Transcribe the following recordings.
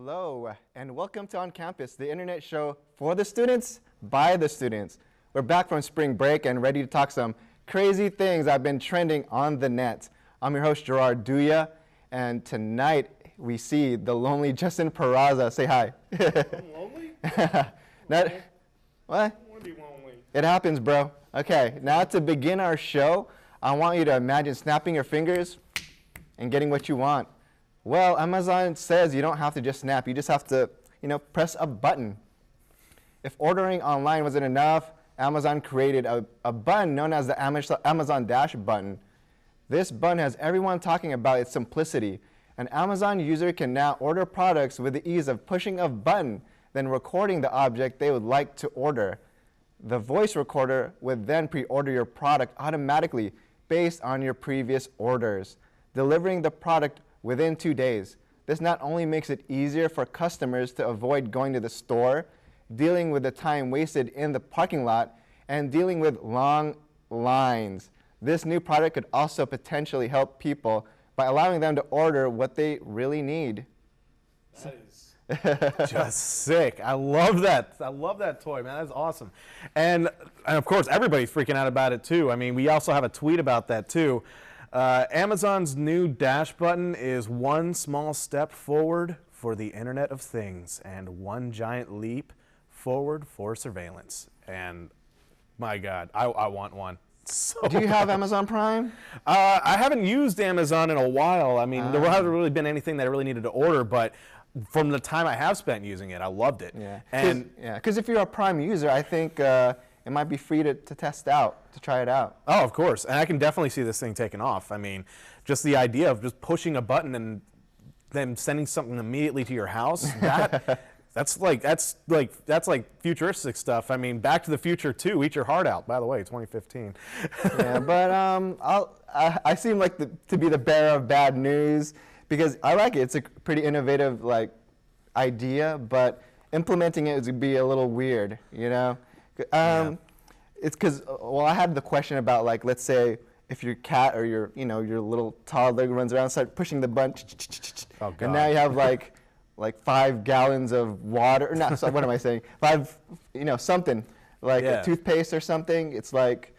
Hello, and welcome to On Campus, the internet show for the students, by the students. We're back from spring break and ready to talk some crazy things that have been trending on the net. I'm your host, Gerard Duya, and tonight we see the lonely Justin Peraza. Say hi. I'm lonely? What? I want to be lonely. It happens, bro. Okay, now to begin our show, I want you to imagine snapping your fingers and getting what you want. Well, Amazon says you don't have to just snap. You just have to, press a button. If ordering online wasn't enough, Amazon created a button known as the Amazon Dash button. This button has everyone talking about its simplicity. An Amazon user can now order products with the ease of pushing a button, then recording the object they would like to order. The voice recorder would then pre-order your product automatically based on your previous orders, delivering the product within 2 days. This not only makes it easier for customers to avoid going to the store, dealing with the time wasted in the parking lot, and dealing with long lines. This new product could also potentially help people by allowing them to order what they really need. That is just sick. I love that. I love that toy, man. That's awesome. And of course, everybody's freaking out about it too. I mean, we also have a tweet about that too. Amazon's new Dash button is one small step forward for the Internet of Things and one giant leap forward for surveillance. And my God, I want one. So Do you have Amazon Prime? I haven't used Amazon in a while. I mean, there hasn't really been anything that I really needed to order, but from the time I have spent using it, I loved it. Yeah, because if you're a Prime user, I think it might be free to test out, to try it out. Oh, of course. And I can definitely see this thing taking off. I mean, just the idea of just pushing a button and then sending something immediately to your house, that's like futuristic stuff. I mean, Back to the Future 2, Eat Your Heart Out, by the way, 2015. Yeah, but I seem like to be the bearer of bad news because I like it. It's a pretty innovative idea, but implementing it would be a little weird, It's because, I had the question about, let's say if your cat or your little toddler runs around and start pushing the button, Oh, God. and now you have like 5 gallons of water, or not, so what am I saying? 5, something, a toothpaste or something. It's like,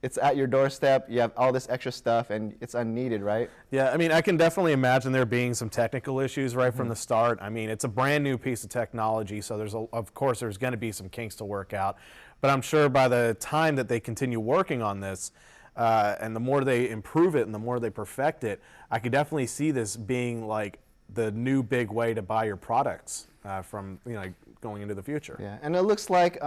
it's at your doorstep, you have all this extra stuff, and it's unneeded, right? Yeah, I mean, I can definitely imagine there being some technical issues right from the start. I mean, it's a brand new piece of technology, so of course there's going to be some kinks to work out. But I'm sure by the time that they continue working on this, and the more they improve it and the more they perfect it, I could definitely see this being like the new big way to buy your products from going into the future. Yeah, and it looks like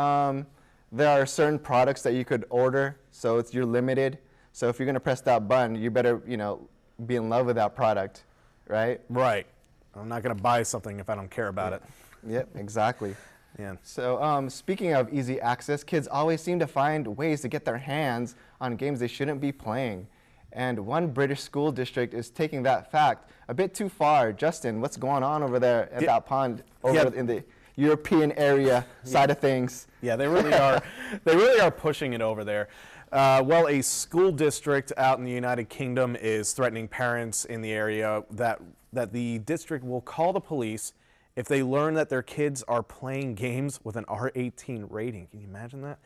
there are certain products that you could order, so you're limited. So if you're going to press that button, you better be in love with that product, right? Right. I'm not going to buy something if I don't care about it. Yep, exactly. Yeah. So speaking of easy access, kids always seem to find ways to get their hands on games they shouldn't be playing. And one British school district is taking that fact a bit too far. Justin, what's going on over there at that pond in the European area side of things? Yeah, they really are. They really are pushing it over there. Well, a school district out in the United Kingdom is threatening parents in the area that the district will call the police if they learn that their kids are playing games with an R18 rating. Can you imagine that?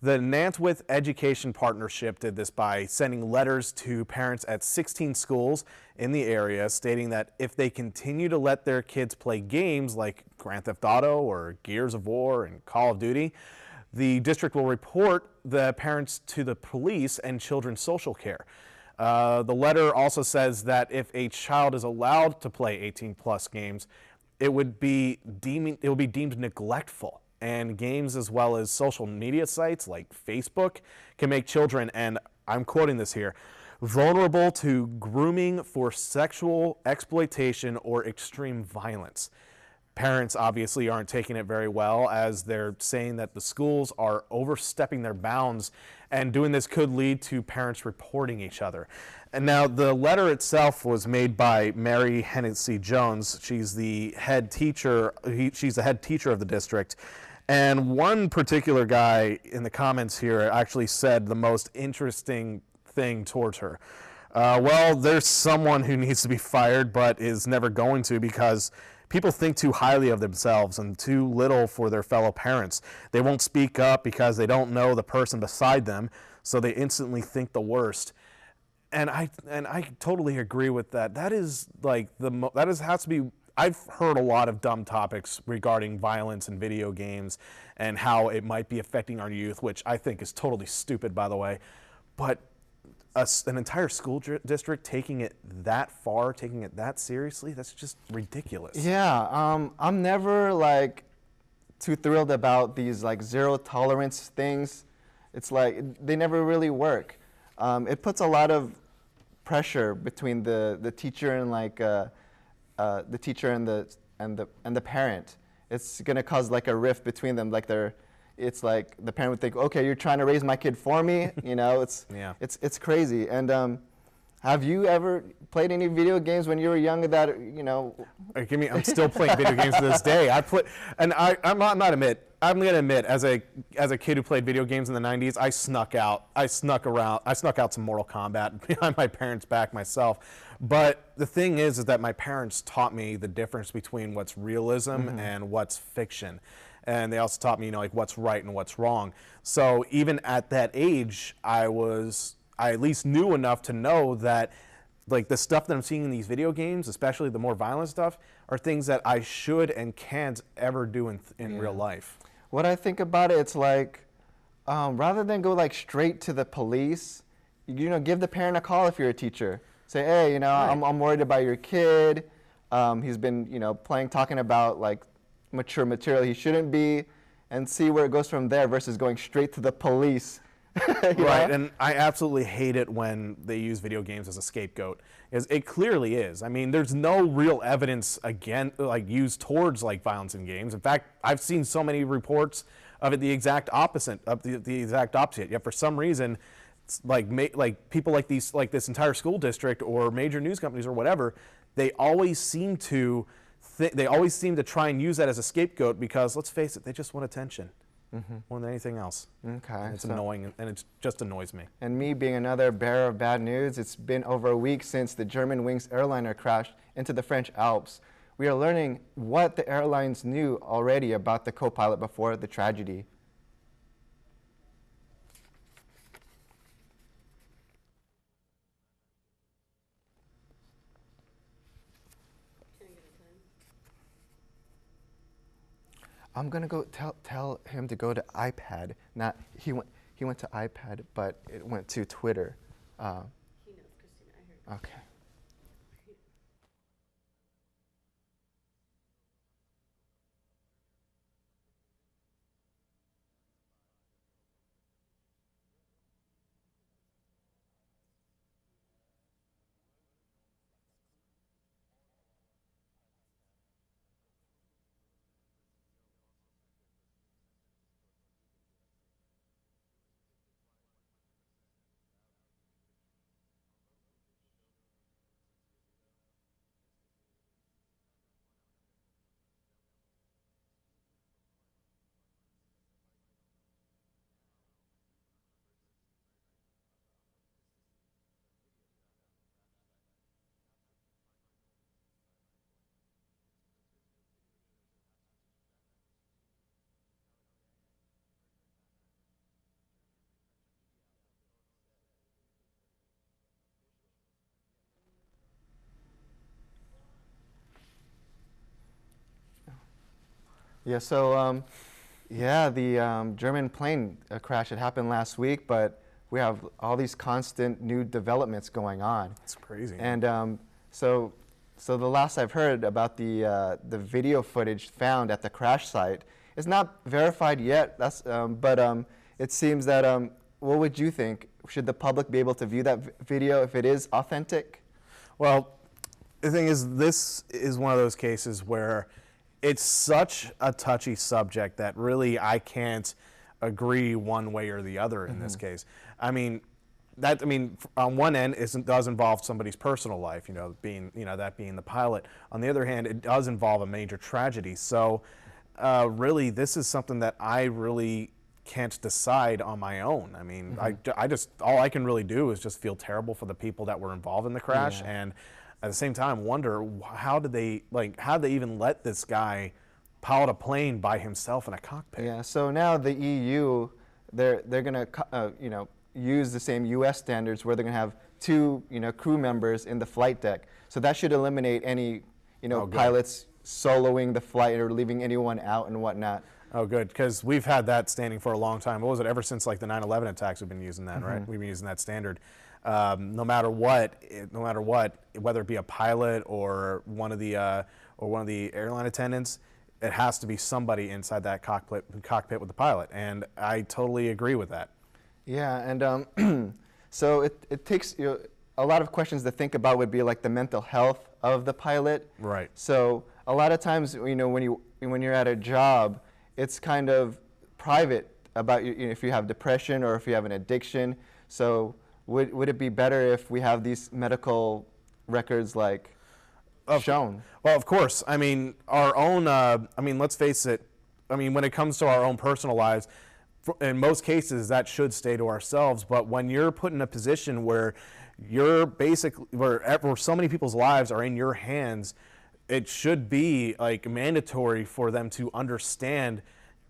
The Nantwith Education Partnership did this by sending letters to parents at 16 schools in the area stating that if they continue to let their kids play games like Grand Theft Auto or Gears of War and Call of Duty, the district will report the parents to the police and children's social care. The letter also says that if a child is allowed to play 18-plus games, it would be deemed neglectful. And games as well as social media sites like Facebook can make children, and I'm quoting this here, vulnerable to grooming for sexual exploitation or extreme violence. Parents obviously aren't taking it very well, as they're saying that the schools are overstepping their bounds, and doing this could lead to parents reporting each other. And now the letter itself was made by Mary Hennessy Jones. She's the head teacher. She's the head teacher of the district. And one particular guy in the comments here actually said the most interesting thing towards her. Well, there's someone who needs to be fired but is never going to, because people think too highly of themselves and too little for their fellow parents. They won't speak up because they don't know the person beside them, so they instantly think the worst. And I totally agree with that. That is like has to be. I've heard a lot of dumb topics regarding violence in video games and how it might be affecting our youth, which I think is totally stupid, by the way. But an entire school district taking it that far, taking it that seriously, that's just ridiculous. Yeah, I'm never like too thrilled about these like zero tolerance things. It's like they never really work. It puts a lot of pressure between the teacher and like the teacher and the parent. It's gonna cause like a rift between them. Like it's like the parent would think, okay, you're trying to raise my kid for me. You know, it's crazy. And have you ever played any video games when you were young that, you know? I'm still playing video games to this day. I'm gonna admit, as a kid who played video games in the 90s, I snuck out some Mortal Kombat behind my parents' back myself. But the thing is that my parents taught me the difference between what's realism and what's fiction. And they also taught me, like what's right and what's wrong. So even at that age, I at least knew enough to know that like the stuff that I'm seeing in these video games, especially the more violent stuff, are things that I should and can't ever do in real life. What I think about it, it's like rather than go like straight to the police, you know, give the parent a call if you're a teacher. Say, hey, you know, right. I'm worried about your kid. He's been, you know, talking about like mature material he shouldn't be, and see where it goes from there versus going straight to the police. Right, know? And I absolutely hate it when they use video games as a scapegoat. It clearly is. I mean, there's no real evidence used towards like violence in games. In fact, I've seen so many reports of it the exact opposite. Yet for some reason, like people like this entire school district or major news companies or whatever, they always seem to try and use that as a scapegoat because, let's face it, they just want attention more than anything else. Okay. And it's annoying, and it just annoys me. And me being another bearer of bad news, it's been over a week since the Germanwings airliner crashed into the French Alps. We are learning what the airlines knew already about the co-pilot before the tragedy. I'm gonna go tell him to go to iPad. Not he went to iPad, but it went to Twitter. He knows, Christina. I heard. Okay. Yeah, so the German plane crash, it happened last week, but we have all these constant new developments going on. It's crazy. And so the last I've heard about the video footage found at the crash site, it's not verified yet, but it seems that, what would you think? Should the public be able to view that video if it is authentic? Well, the thing is, this is one of those cases where it's such a touchy subject that really I can't agree one way or the other in this case. I mean, on one end, it does involve somebody's personal life, that being the pilot. On the other hand, it does involve a major tragedy. So, really, this is something that I really can't decide on my own. I mean, I just all I can really do is just feel terrible for the people that were involved in the crash, and at the same time wonder how did they even let this guy pilot a plane by himself in a cockpit? Yeah. So now the EU, they're going to use the same U.S. standards where they're going to have 2 crew members in the flight deck. So that should eliminate any pilots soloing the flight or leaving anyone out and whatnot. Oh, good, because we've had that standing for a long time. What was it? Ever since like the 9/11 attacks, we've been using that, right? We've been using that standard. No matter what, whether it be a pilot or one of the airline attendants, it has to be somebody inside that cockpit with the pilot, and I totally agree with that. Yeah, and so it takes a lot of questions to think about would be like the mental health of the pilot. Right. So a lot of times, when you're at a job, it's kind of private about if you have depression or if you have an addiction. So would it be better if we have these medical records shown? Well, of course. I mean, our own. Let's face it. I mean, when it comes to our own personal lives, in most cases, that should stay to ourselves. But when you're put in a position where you're basically where so many people's lives are in your hands, it should be like mandatory for them to understand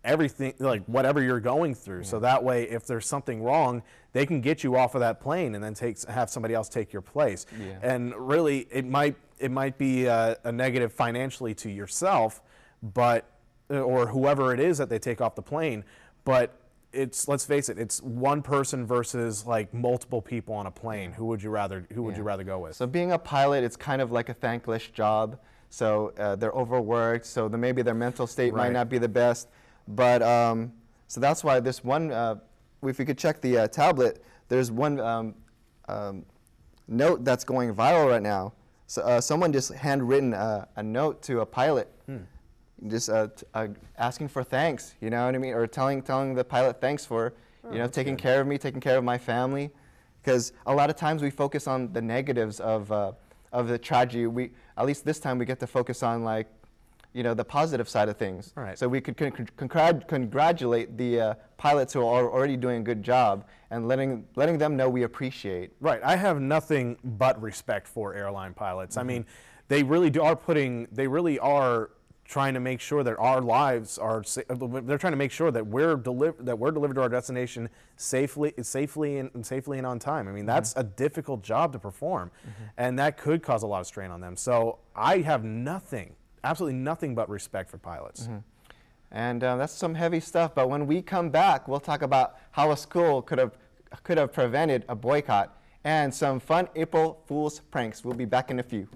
everything, like whatever you're going through. So that way, if there's something wrong, they can get you off of that plane and then have somebody else take your place. Yeah. And really, it might be a negative financially to yourself, but or whoever it is that they take off the plane. But let's face it, it's one person versus like multiple people on a plane. Who would you rather go with? So being a pilot, it's kind of like a thankless job. So they're overworked, so maybe their mental state might not be the best. But so that's why this one, if you could check the tablet, there's one note that's going viral right now. So someone just handwritten a note to a pilot, just asking for thanks, you know what I mean? Or telling the pilot thanks for, taking care of me, taking care of my family. Because a lot of times we focus on the negatives of the tragedy. At least this time we get to focus on the positive side of things. Right. So we could congratulate the pilots who are already doing a good job and letting them know we appreciate. Right. I have nothing but respect for airline pilots. I mean, they really are trying to make sure that our lives are. They're trying to make sure that we're delivered to our destination safely and on time. I mean, that's a difficult job to perform, and that could cause a lot of strain on them. So I have absolutely nothing but respect for pilots. And that's some heavy stuff. But when we come back, we'll talk about how a school could have prevented a boycott and some fun April Fool's pranks. We'll be back in a few.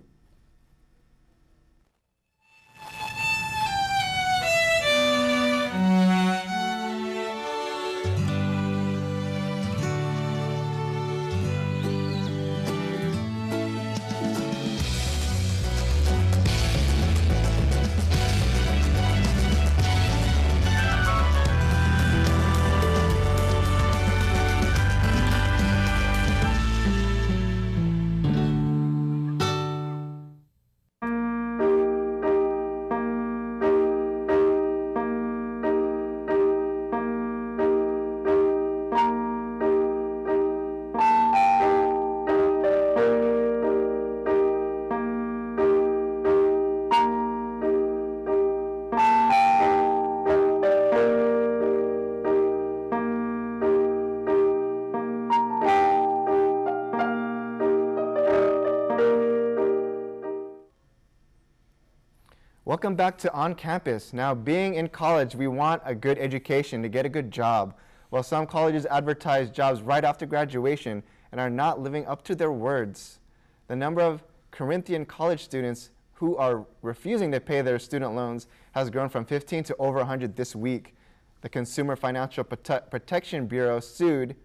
Welcome back to On Campus. Now, being in college, we want a good education to get a good job. While some colleges advertise jobs right after graduation and are not living up to their words. The number of Corinthian college students who are refusing to pay their student loans has grown from 15 to over 100 this week. The Consumer Financial Protection Bureau sued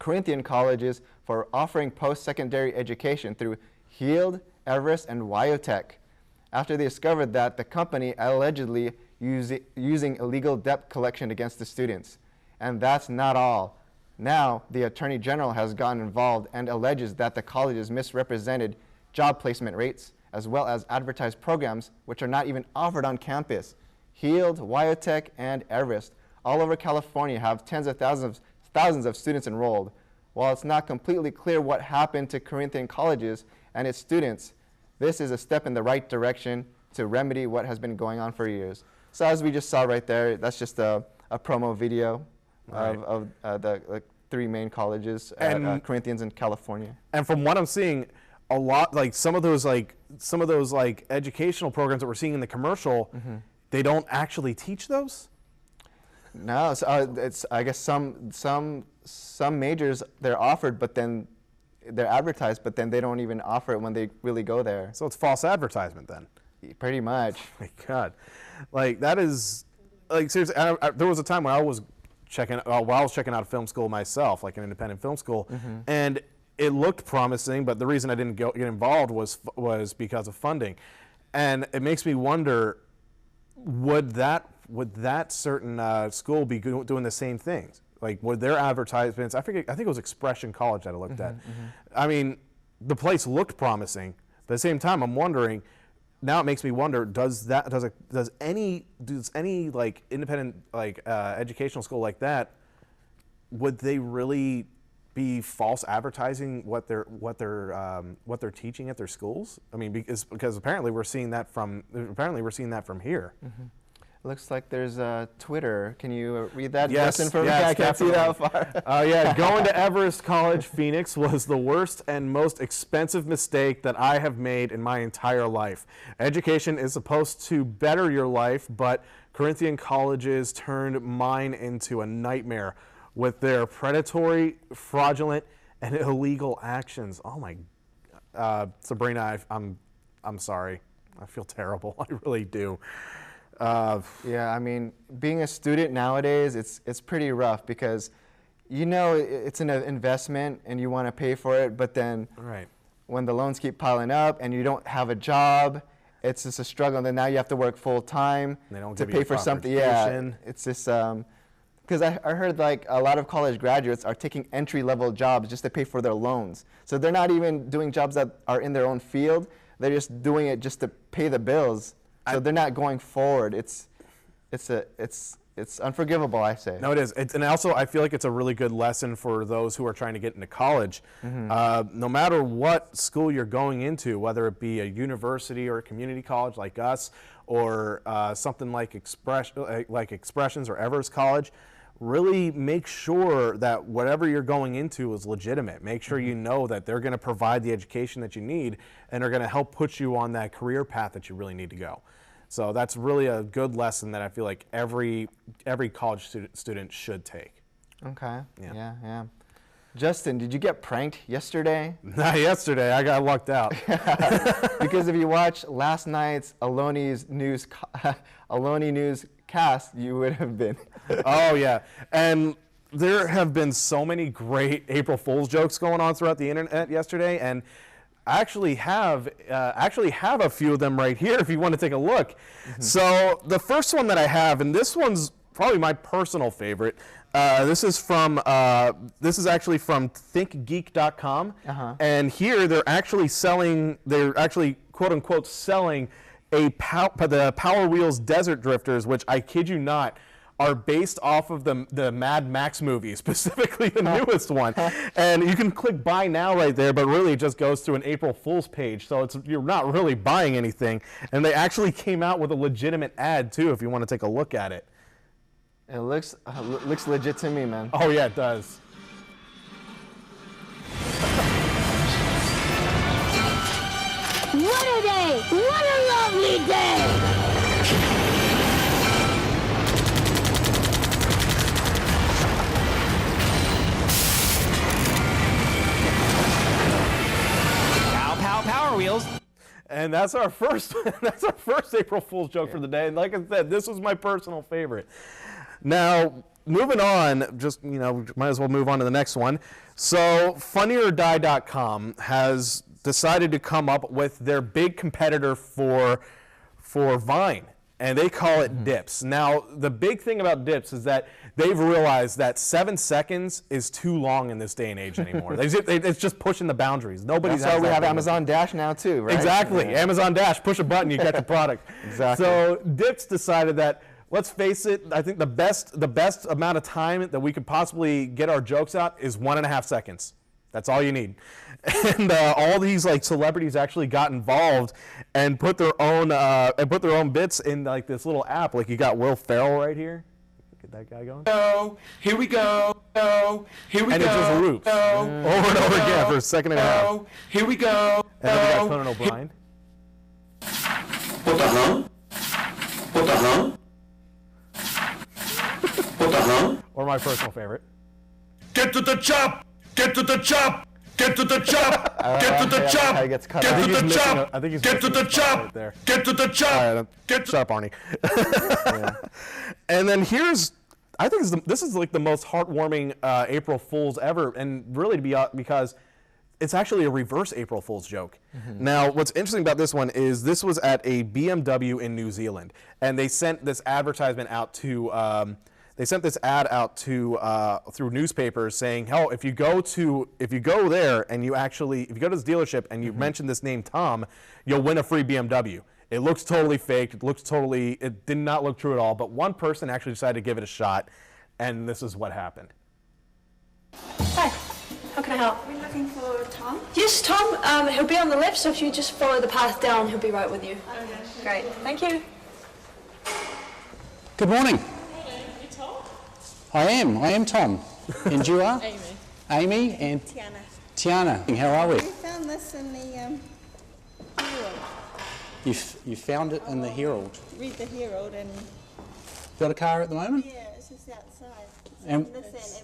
Corinthian colleges for offering post-secondary education through Heald, Everest, and Wyotech, after they discovered that the company allegedly using illegal debt collection against the students. And that's not all. Now, the Attorney General has gotten involved and alleges that the colleges misrepresented job placement rates, as well as advertised programs which are not even offered on campus. Heald, Wyotech, and Everest, all over California, have tens of thousands of students enrolled. While it's not completely clear what happened to Corinthian colleges and its students, this is a step in the right direction to remedy what has been going on for years. So as we just saw right there, that's just a promo video of the 3 main colleges at Corinthians in California. And from what I'm seeing, a lot like some of those educational programs that we're seeing in the commercial, they don't actually teach those. No, so, it's I guess some majors they're offered, but then they're advertised, but then they don't even offer it when they really go there. So it's false advertisement then. Pretty much. Oh my God, like that is like seriously. There was a time when I was checking out a film school myself, like an independent film school, and it looked promising. But the reason I didn't get involved was because of funding, and it makes me wonder, would that certain school be doing the same things? Like, would their advertisements? I think it was Expression College that I looked at. I mean, the place looked promising. But at the same time, I'm wondering. Now it makes me wonder: does any like independent like educational school like that, would they really be false advertising what they're teaching at their schools? I mean, because apparently we're seeing that from here. Looks like there's Twitter. Can you read that Yes, lesson for me? yes, I can't see that far. Going to Everest College, Phoenix was the worst and most expensive mistake that I have made in my entire life. Education is supposed to better your life, but Corinthian colleges turned mine into a nightmare with their predatory, fraudulent, and illegal actions. Oh my, Sabrina, I'm sorry. I feel terrible. I really do. Yeah, I mean, being a student nowadays, it's pretty rough because, it's an investment and you want to pay for it, but then when the loans keep piling up and you don't have a job, it's just a struggle. And then now you have to work full time to pay for something. Yeah, it's just because I heard like a lot of college graduates are taking entry-level jobs just to pay for their loans. So they're not even doing jobs that are in their own field. They're just doing it just to pay the bills. So they're not going forward. It's unforgivable, I say. No, it is. And also, I feel like it's a really good lesson for those who are trying to get into college. No matter what school you're going into, whether it be a university or a community college like us, or something like Expressions or Everest College, really make sure that whatever you're going into is legitimate. Make sure you know that they're going to provide the education that you need and are going to help put you on that career path that you really need to go. So that's really a good lesson that I feel like every college student should take. Okay. Yeah. Justin, did you get pranked yesterday? Not yesterday. I got lucked out. Because if you watched last night's Aloni newscast, you would have been. Oh yeah, and there have been so many great April Fool's jokes going on throughout the internet yesterday, and I actually have a few of them right here if you want to take a look. So the first one that I have, and this one's probably my personal favorite. This is actually from thinkgeek.com, and here they're actually quote unquote selling the Power Wheels Desert Drifters, which I kid you not, are based off of the Mad Max movie, specifically the newest one. And you can click buy now right there, but really it just goes through an April Fool's page, so you're not really buying anything. And they actually came out with a legitimate ad too, if you want to take a look at it. It looks legit to me, man. Oh yeah, it does. What a day! What a lovely day! Power Wheels. And that's our first April Fool's joke for the day. And like I said, this was my personal favorite. Now, moving on, might as well move on to the next one. So, funnyordie.com has decided to come up with their big competitor for Vine, and they call it Dips. Now, the big thing about Dips is that they've realized that 7 seconds is too long in this day and age anymore. It's just pushing the boundaries. That's why we have Amazon Dash now too, right? Exactly. Yeah. Amazon Dash, push a button, you get the product. Exactly. So Dips decided that, let's face it, I think the best amount of time that we could possibly get our jokes out is 1.5 seconds. That's all you need. And all these like celebrities actually got involved and put their own bits in like this little app. Like you got Will Ferrell right here. Get that guy going. Oh, here we go. Oh, here we And go. it just loops over and over again for a second and a half. Oh, here we go. And then we got Conan O'Brien. What the huh? What the huh? What the huh? Or my personal favorite. Get to the chop! Get to the chop! Get to the chop! Get to the chop! How he gets cut Get off. to the chop! I think he's Get to missing the a spot chop! right there. Get to the All chop! right, Get to shut up, Arnie. And then I think this is like the most heartwarming April Fool's ever, and really to be because it's actually a reverse April Fool's joke. Now, what's interesting about this one is this was at a BMW in New Zealand, and they sent this advertisement out to. They sent this ad out to through newspapers saying, "Hell, if you go there and if you go to this dealership and you mention this name Tom, you'll win a free BMW." It looks totally fake. It did not look true at all. But one person actually decided to give it a shot, and this is what happened. Hi, how can I help? We're looking for Tom. Yes, Tom. He'll be on the left, so if you just follow the path down, he'll be right with you. Okay. Great, thank you. Good morning. I am Tom. And you are? Amy. Amy and Tiana. Tiana. How are we? We found this in the Herald. You found it in the Herald. Read the Herald and Got a car at the moment? yeah, it's just outside. And- Nissan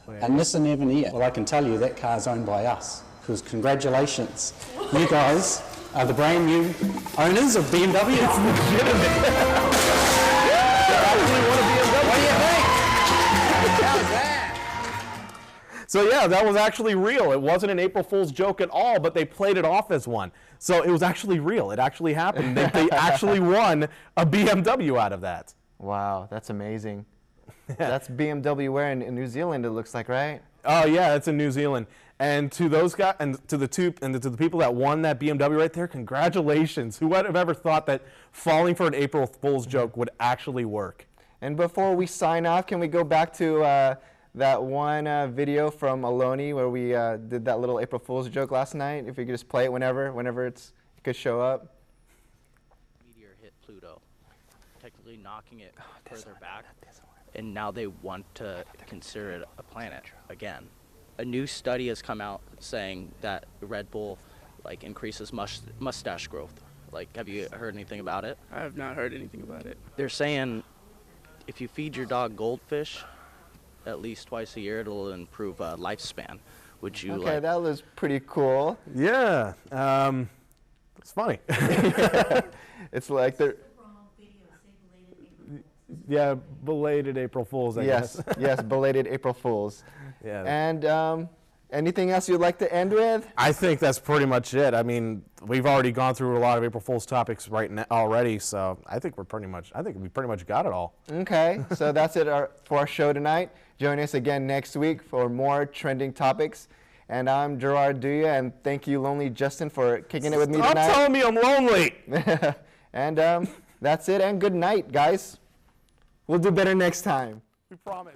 Evania. A Nissan Evania. Well, I can tell you that car's owned by us. Because congratulations, you guys are the brand new owners of BMW. It's legitimate. What do you think? How's that? So yeah, that was actually real. It wasn't an April Fool's joke at all, but they played it off as one. So it was actually real. It actually happened. They actually won a BMW out of that. Wow, that's amazing. That's BMW where in New Zealand it looks like, right? Oh yeah, it's in New Zealand. And to those guys, and to the people that won that BMW right there, congratulations. Who would have ever thought that falling for an April Fool's joke would actually work? And before we sign off, can we go back to that one video from Aloni where we did that little April Fool's joke last night? If we could just play it whenever it could show up. Meteor hit Pluto, technically knocking it further back, and now they want to consider it a planet again. A new study has come out saying that Red Bull increases mustache growth. Have you heard anything about it? I have not heard anything about it. They're saying if you feed your dog goldfish at least twice a year, it'll improve lifespan. Would you Okay, that was pretty cool. Yeah, it's funny. It's like they're... Yeah, belated April Fools, I guess. Yes, belated April Fools. Yeah. And anything else you'd like to end with? I think that's pretty much it. I mean, we've already gone through a lot of April Fool's topics right now already, so I think we pretty much got it all. Okay, so that's it for our show tonight. Join us again next week for more trending topics. And I'm Gerard Duya, and thank you, Lonely Justin, for kicking it with me tonight. Stop telling me I'm lonely! And that's it, and good night, guys. We'll do better next time. We promise.